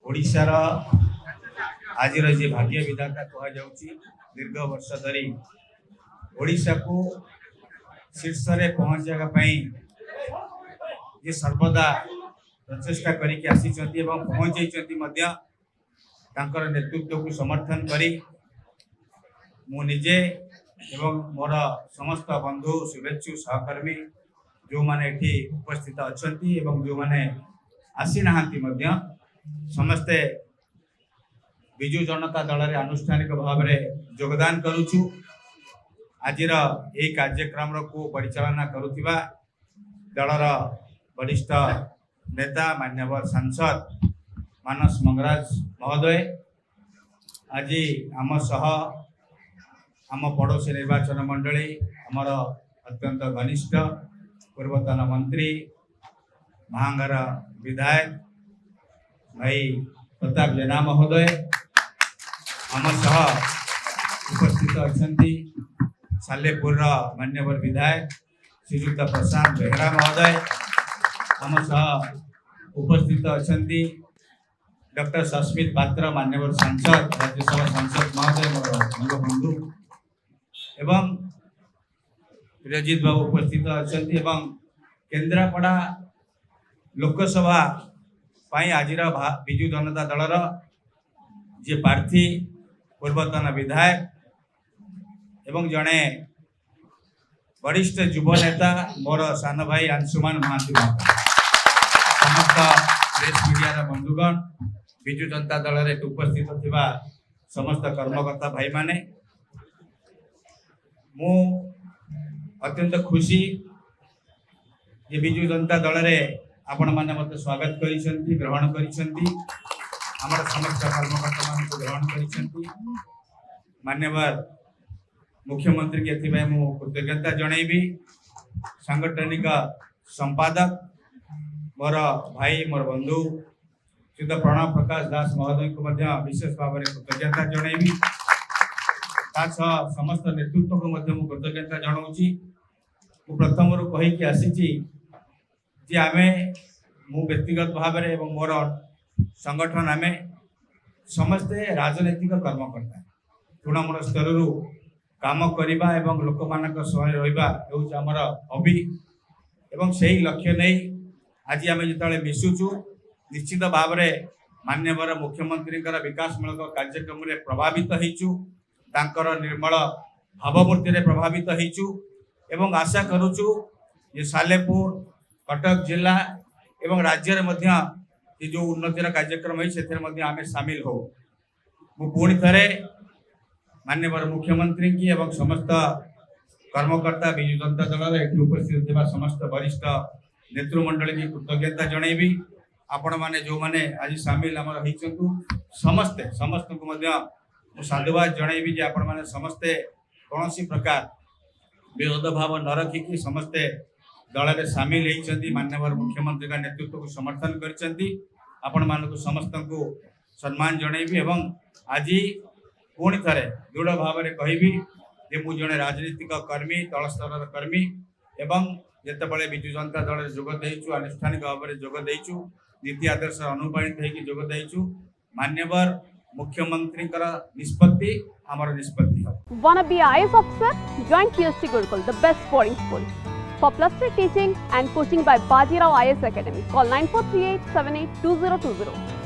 ओडिशार आज जे भाग्य विधाता कहुच्छी दीर्घ वर्ष धरी ओडिशा को शीर्ष में पहुंचाई जे सर्वदा प्रचेषा करके पहुंचाई नेतृत्व को समर्थन करी मु निजे एवं मोर समस्त बंधु शुभेच्छु सहकर्मी जो माने एठी उपस्थित अच्छा जो माने आसी नाहांती समस्ते विजु जनता दल रे आनुष्ठानिक भाव में योगदान करुछु। आज यही कार्यक्रम को परिचालना करुथिबा दलर वरिष्ठ नेता मान्यवर सांसद मानस मंगराज महोदय आज आम सह आम पड़ोसी निर्वाचन मंडली आमर अत्यंत घनिष्ठ पूर्वतन मंत्री महांगार विधायक भाई प्रताप जेना महोदय आम सह उपस्थित अच्छा सालेपुर मान्यवर विधायक श्रीयुक्त प्रशांत बेहरा महोदय आम सह उपस्थित अच्छा डॉक्टर सस्मित पात्र मान्यवर सांसद राज्यसभा सांसद महोदय मोर बंधु एवं रजित बाबू उपस्थित अच्छा केन्द्रापड़ा लोकसभा आज विजु जनता दलर जे प्रार्थी पूर्वतन विधायक एवं जड़े वरिष्ठ युव नेता मोर सान भाई अंशुमान महांती समस्त प्रेस मीडिया बंधुगण विजु जनता दल रे उपस्थित थिबा समस्त कर्मकर्ता भाई माने मु अत्यंत खुशी जे विजु जनता दल रे आपण माने मते स्वागत करिसेंती ग्रहण करिसेंती हमर समस्त कर्मकर्ता मान को ग्रहण करिसेंती मान्यवर मुख्यमंत्री के एथि मु कृतज्ञता जणैबी सांगठनिक संपादक मोर भाई मोर बंधु श्रीयुक्त प्रणव प्रकाश दास महोदय को विशेष भाव में कृतज्ञता जणैबी समस्त नेतृत्व को कृतज्ञता जनाऊँगी प्रथम कहीकि आसी आमे मु व्यक्तिगत भाव में मोर संगठन आमे समस्ते राजनैतिक कर्मकर्ता तृणमूल स्तर काम करवा एवं लोक मान रहा हबी एवं से ही लक्ष्य नहीं आज आम जो मिशुचु निश्चित भाव में मान्यवर मुख्यमंत्री विकासमूलक कार्यक्रम में प्रभावित होइचु तांकर निर्मल भावमूर्ति रे प्रभावित होइचु एवं आशा करुचु ये सालेपुर कटक जिला एवं राज्य में जो उन्नतिर कार्यक्रम है से आमे सामिल हो पुणी थे मान्यवर मुख्यमंत्री की एवं समस्त कर्मकर्ता विजु जनता दल ये उपस्थित थी समस्त वरिष्ठ नेतृमंडली की कृतज्ञता जनईबी आपण मैंने जो मैंने आज सामिल आमर समस्ते समस्त को साधुवाद जनईबी जे आपण मैंने समस्ते कौन सी प्रकार विरोध भाव न रखिकी समस्ते दल में सामिल होती मान्यवर मुख्यमंत्री का नेतृत्व को समर्थन कर समस्त को सम्मान जनईबी एवं आज पुणी थे दृढ़ भाव में कहबी जे मु जड़े राजनीतिक कर्मी तल स्तर कर्मी एवं जितेबाला विजु जनता दल में जोगदेचु आनुष्ठानिक भाव में जोगदेचु नीति आदर्श अनुप्राणित होकर जोगदेचु मान्यवर मुख्यमंत्री निष्पत्ति आमर निष्पत्ति हो। Wanna be an IAS officer? Join PST Gurukul, the best boarding school. For +3 teaching and coaching by Bajirao IAS Academy, call 9438 782020.